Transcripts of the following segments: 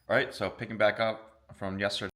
All right, so picking back up from yesterday.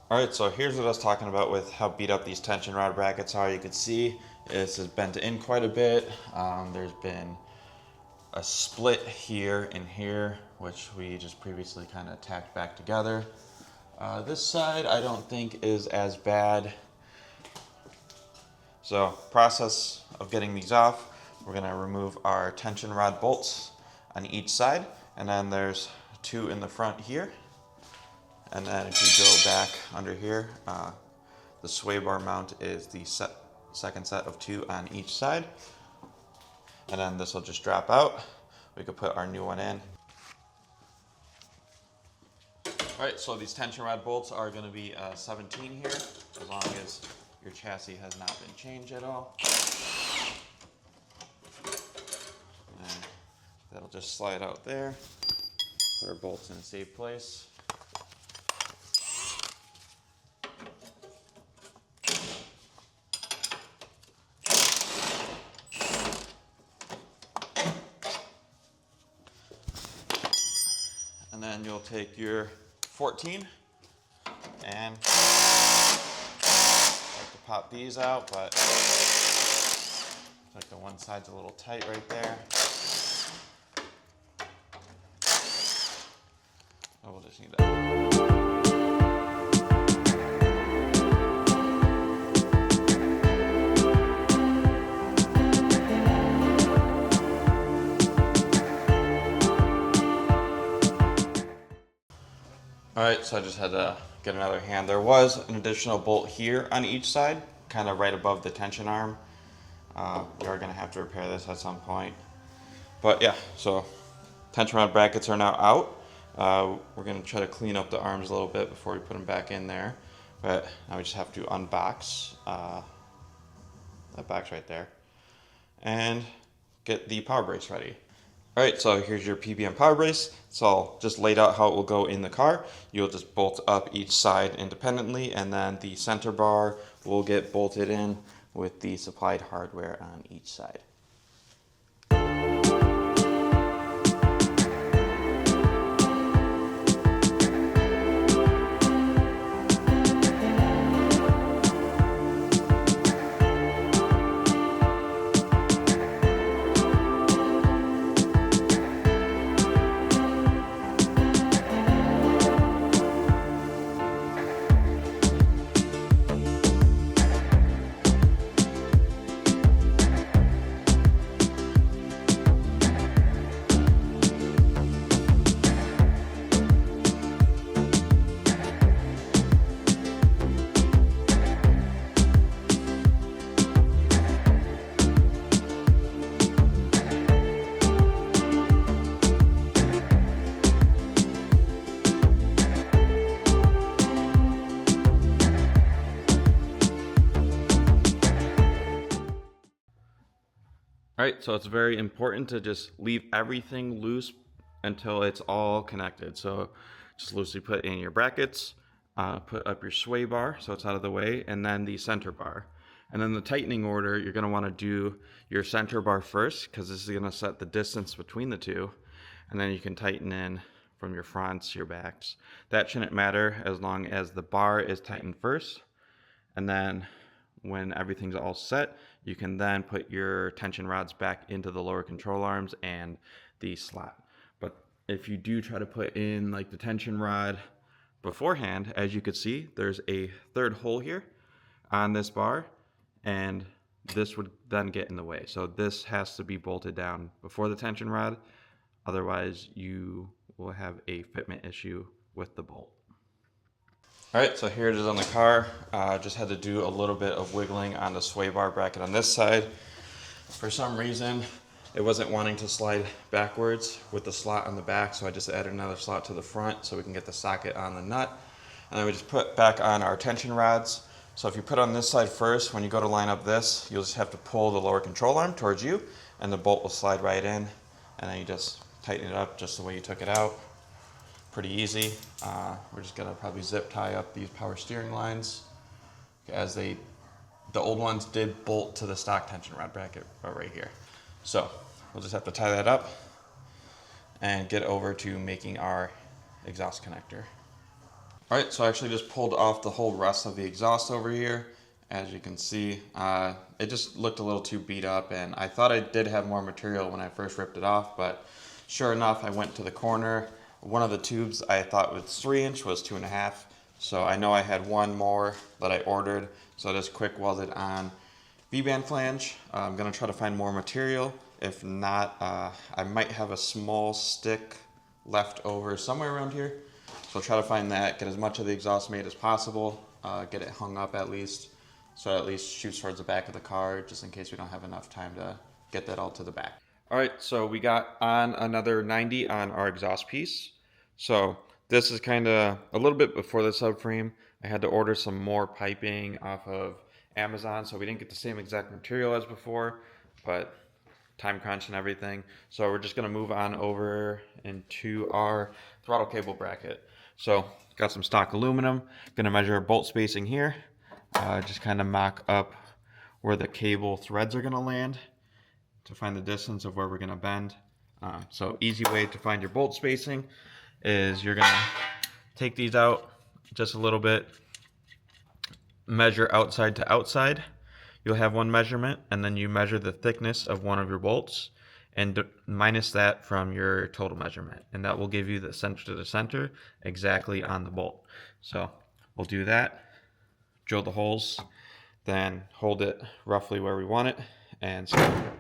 All right, so here's what I was talking about with how beat up these tension rod brackets are. You can see this is bent in quite a bit. There's been a split here and here, which we just previously kind of tacked back together. This side I don't think is as bad. So process of getting these off, we're gonna remove our tension rod bolts on each side, and then there's two in the front here. And then if you go back under here, the sway bar mount is the second set of two on each side. And then this will just drop out. We could put our new one in. All right, so these tension rod bolts are gonna be 17 here, as long as your chassis has not been changed at all. And that'll just slide out there. Put our bolts in a safe place. And And then you'll take your 14 and like to pop these out, but like the one side's a little tight right there. Oh, we'll just need that. Alright, so I just had to get another hand. There was an additional bolt here on each side, kind of right above the tension arm. We are going to have to repair this at some point. But yeah, so tension rod brackets are now out. We're going to try to clean up the arms a little bit before we put them back in there. But now we just have to unbox that box right there and get the power brace ready. Alright, so here's your PBM power brace. It's all just laid out how it will go in the car. You'll just bolt up each side independently, and then the center bar will get bolted in with the supplied hardware on each side. Alright, so it's very important to just leave everything loose until it's all connected. So just loosely put in your brackets, put up your sway bar so it's out of the way, and then the center bar. And then the tightening order, you're going to want to do your center bar first, because this is going to set the distance between the two. And then you can tighten in from your fronts, your backs. That shouldn't matter as long as the bar is tightened first. And then when everything's all set, you can then put your tension rods back into the lower control arms and the slot. But if you do try to put in like the tension rod beforehand, as you can see, there's a third hole here on this bar, and this would then get in the way. So this has to be bolted down before the tension rod, otherwise you will have a fitment issue with the bolt. Alright, so here it is on the car. Just had to do a little bit of wiggling on the sway bar bracket on this side. For some reason, it wasn't wanting to slide backwards with the slot on the back, so I just added another slot to the front so we can get the socket on the nut. And then we just put back on our tension rods. So if you put on this side first, when you go to line up this, you'll just have to pull the lower control arm towards you, and the bolt will slide right in, and then you just tighten it up just the way you took it out. Pretty easy. We're just gonna probably zip tie up these power steering lines, as the old ones did bolt to the stock tension rod bracket right here. So we'll just have to tie that up and get over to making our exhaust connector. All right, so I actually just pulled off the whole rest of the exhaust over here. As you can see, it just looked a little too beat up, and I thought I did have more material when I first ripped it off, but sure enough, I went to the corner. One of the tubes I thought was 3-inch was 2.5, so I know I had one more that I ordered, so I just quick welded on V-band flange. I'm gonna try to find more material. If not, I might have a small stick left over somewhere around here, so I'll try to find that, get as much of the exhaust made as possible, get it hung up at least, so it at least shoots towards the back of the car, just in case we don't have enough time to get that all to the back. All right, so we got on another 90 on our exhaust piece. So this is kind of a little bit before the subframe. I had to order some more piping off of Amazon, so we didn't get the same exact material as before, but time crunch and everything. So we're just gonna move on over into our throttle cable bracket. So got some stock aluminum, gonna measure our bolt spacing here, just kind of mock up where the cable threads are gonna land to find the distance of where we're gonna bend. So easy way to find your bolt spacing is you're gonna take these out just a little bit, measure outside to outside. You'll have one measurement, and then you measure the thickness of one of your bolts and minus that from your total measurement, and that will give you the center to the center exactly on the bolt. So we'll do that, drill the holes, then hold it roughly where we want it and see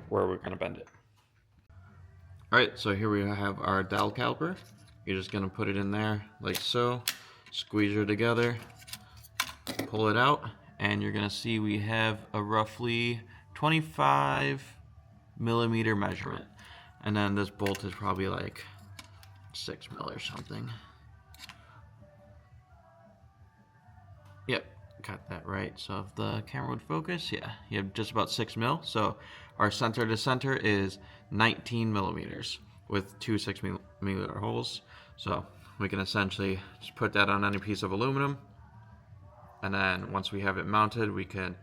where we're going to bend it. All right, so here we have our dowel caliper. You're just going to put it in there like so, squeeze her together, pull it out, and you're going to see we have a roughly 25mm measurement. And then this bolt is probably like 6mm or something. Yep, got that right. So if the camera would focus, yeah, you have just about 6mm. So our center to center is 19mm with two 6mm holes. So we can essentially just put that on any piece of aluminum. And then once we have it mounted, we can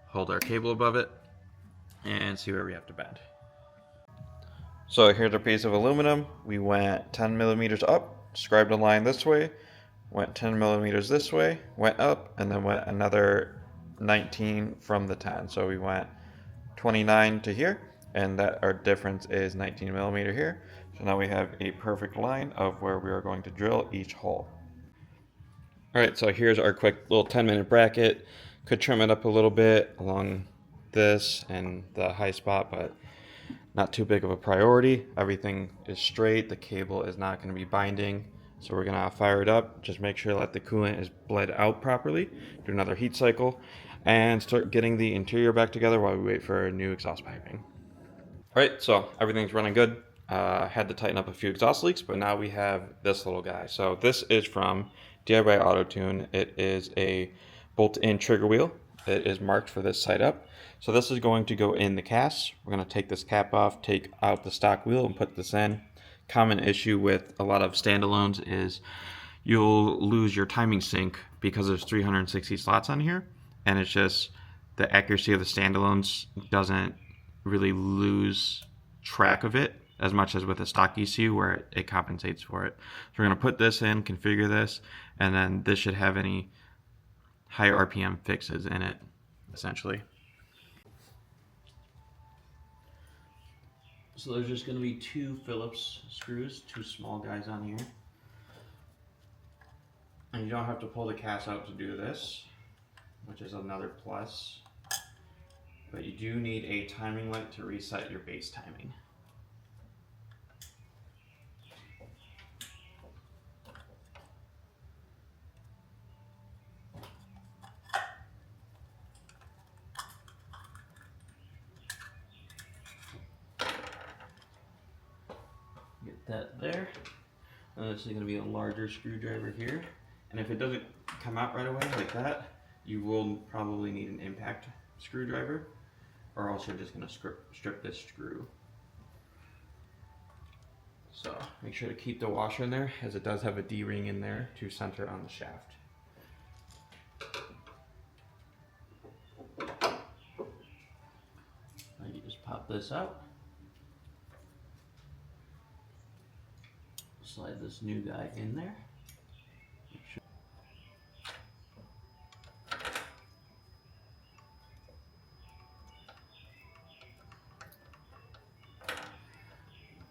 hold our cable above it and see where we have to bend. So here's a piece of aluminum. We went 10mm up, scribed a line this way, went 10mm this way, went up, and then went another 19 from the 10. So we went 29 to here, and that our difference is 19mm here. So now we have a perfect line of where we are going to drill each hole. All right, so here's our quick little 10-minute bracket. Could trim it up a little bit along this and the high spot, but not too big of a priority. Everything is straight. The cable is not going to be binding. So we're going to fire it up. Just make sure that the coolant is bled out properly. Do another heat cycle and start getting the interior back together while we wait for new exhaust piping. All right, so everything's running good. Had to tighten up a few exhaust leaks, but now we have this little guy. So this is from DIY Auto Tune. It is a bolt-in trigger wheel. It is marked for this side up. So this is going to go in the cast. We're going to take this cap off, take out the stock wheel, and put this in. Common issue with a lot of standalones is you'll lose your timing sync because there's 360 slots on here, and it's just the accuracy of the standalones doesn't really lose track of it as much as with a stock ECU where it compensates for it. So we're going to put this in, configure this, and then this should have any higher RPM fixes in it, essentially. So there's just going to be two Phillips screws, two small guys on here. And you don't have to pull the cast out to do this, which is another plus. But you do need a timing light to reset your base timing. Get that there. And this is going to be a larger screwdriver here. And if it doesn't come out right away like that, you will probably need an impact screwdriver, or else you're just going to strip this screw. So make sure to keep the washer in there, as it does have a D-ring in there to center on the shaft. Now you just pop this out. Slide this new guy in there.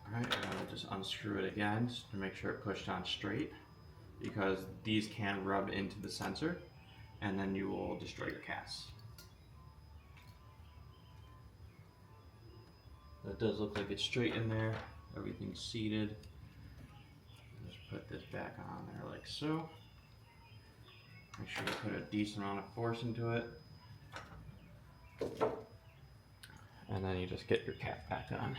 Alright, and then we'll just unscrew it again just to make sure it pushed on straight, because these can rub into the sensor and then you will destroy your cast. That does look like it's straight in there, everything's seated. Just put this back on there like so. Make sure you put a decent amount of force into it. And then you just get your cap back on.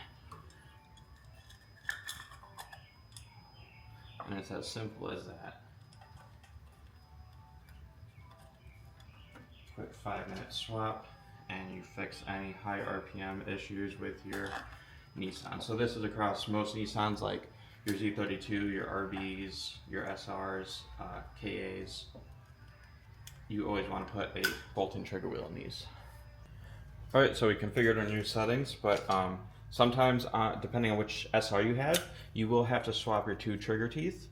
And it's as simple as that. Quick 5-minute swap, and you fix any high RPM issues with your Nissan. So this is across most Nissans, like your Z32, your RBs, your SRs, KAs. You always want to put a bolt-in trigger wheel in these. Alright, so we configured our new settings, but sometimes, depending on which SR you have, you will have to swap your two trigger teeth.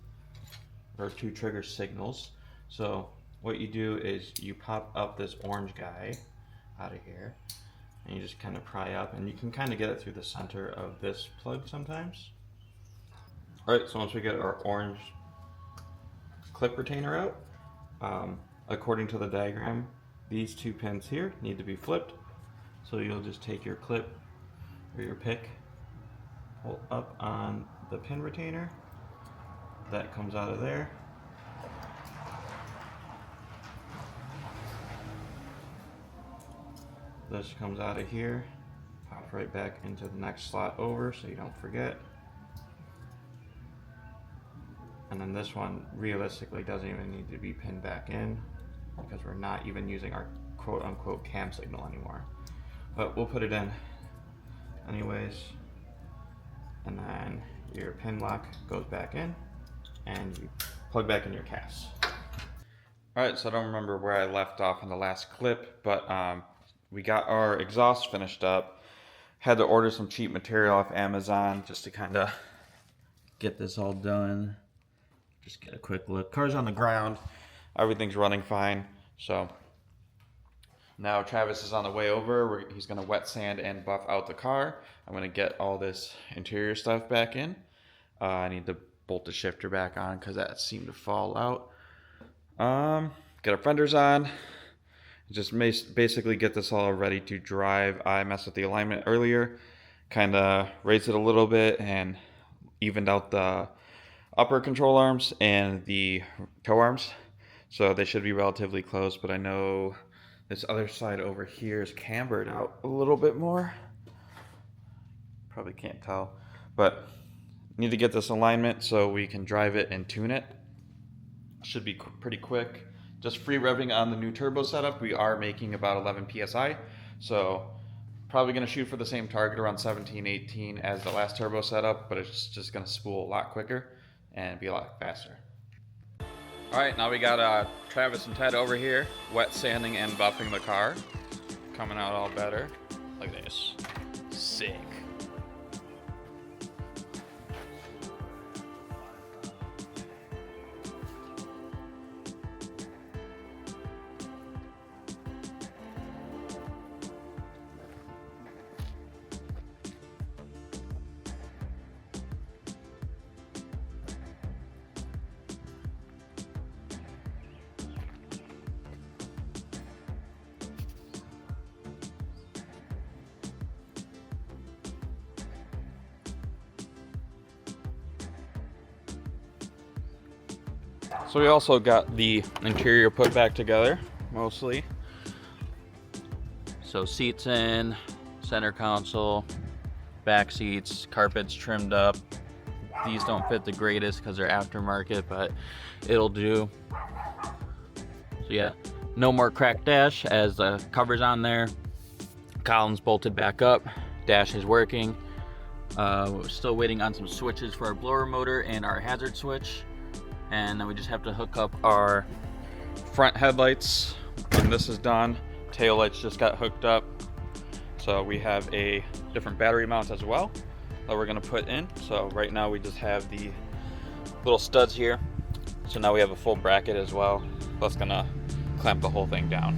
or 2 trigger signals. So what you do is you pop up this orange guy out of here, and you just kind of pry up, and you can kind of get it through the center of this plug sometimes. All right, so once we get our orange clip retainer out, according to the diagram, these 2 pins here need to be flipped. So you'll just take your clip or your pick, pull up on the pin retainer, that comes out of there. This comes out of here, pop right back into the next slot over so you don't forget. And then this one realistically doesn't even need to be pinned back in because we're not even using our quote unquote cam signal anymore. But we'll put it in anyways. And then your pin lock goes back in and you plug back in your cast. Alright, so I don't remember where I left off in the last clip, but we got our exhaust finished up. Had to order some cheap material off Amazon just to kind of get this all done. Just get a quick look. Car's on the ground. Everything's running fine. So now Travis is on the way over. He's going to wet sand and buff out the car. I'm going to get all this interior stuff back in. I need to bolt the shifter back on because that seemed to fall out. Get our fenders on. Just basically get this all ready to drive. I messed with the alignment earlier. Kind of raised it a little bit and evened out the upper control arms and the toe arms. So they should be relatively close, but I know this other side over here is cambered out a little bit more. Probably can't tell, but need to get this alignment so we can drive it and tune it. Should be pretty quick. Just free revving on the new turbo setup. We are making about 11 PSI, so probably gonna shoot for the same target around 17, 18 as the last turbo setup, but it's just gonna spool a lot quicker and be a lot faster. All right, now we got Travis and Ted over here, wet sanding and buffing the car. Coming out all better. Look at this, sick. So we also got the interior put back together, mostly. So seats in, center console, back seats, carpets trimmed up. These don't fit the greatest because they're aftermarket, but it'll do. So yeah, no more cracked dash as the cover's on there. Columns bolted back up, dash is working. We're still waiting on some switches for our blower motor and our hazard switch. And then we just have to hook up our front headlights when this is done. Tail lights just got hooked up. So we have a different battery mount as well that we're gonna put in. So right now we just have the little studs here. So now we have a full bracket as well. That's gonna clamp the whole thing down.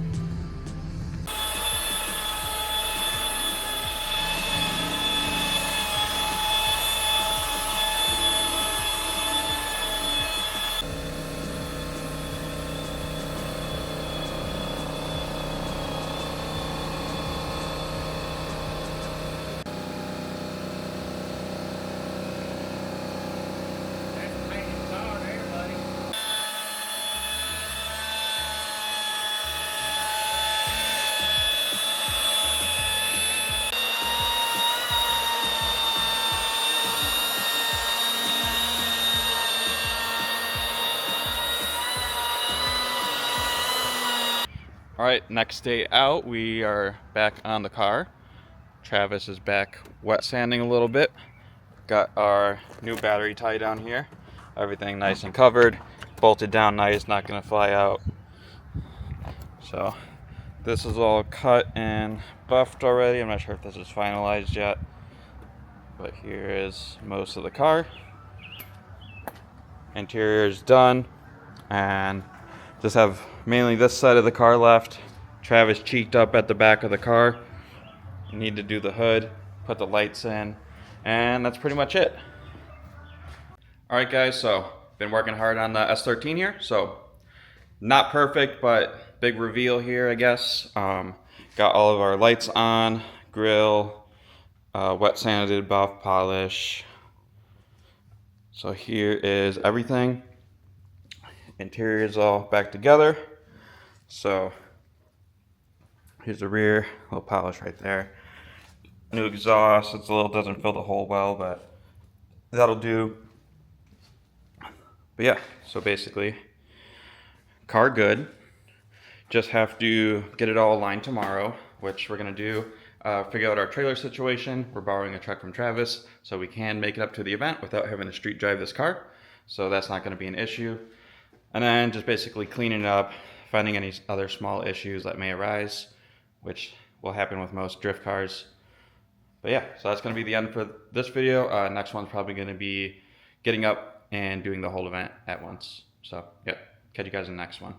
All right, next day out, we are back on the car. Travis is back wet sanding a little bit. Got our new battery tie down here. Everything nice and covered, bolted down nice, not gonna fly out. So this is all cut and buffed already. I'm not sure if this is finalized yet, but here is most of the car. Interior is done, and just have mainly this side of the car left. Travis cheeked up at the back of the car. Need to do the hood, put the lights in, and that's pretty much it. Alright guys, so been working hard on the S13 here, so not perfect, but big reveal here, I guess. Got all of our lights on, grill, wet sanded buff polish. So here is everything. Interior is all back together. So here's the rear, little polish right there. New exhaust, it's a little, doesn't fill the hole well, but that'll do. But yeah, so basically, car good. Just have to get it all aligned tomorrow, which we're gonna do. Figure out our trailer situation. We're borrowing a truck from Travis, so we can make it up to the event without having to street drive this car. So that's not gonna be an issue. And then just basically cleaning it up, finding any other small issues that may arise, which will happen with most drift cars. But yeah, so that's gonna be the end for this video. Next one's probably gonna be getting up and doing the whole event at once. So yeah, catch you guys in the next one.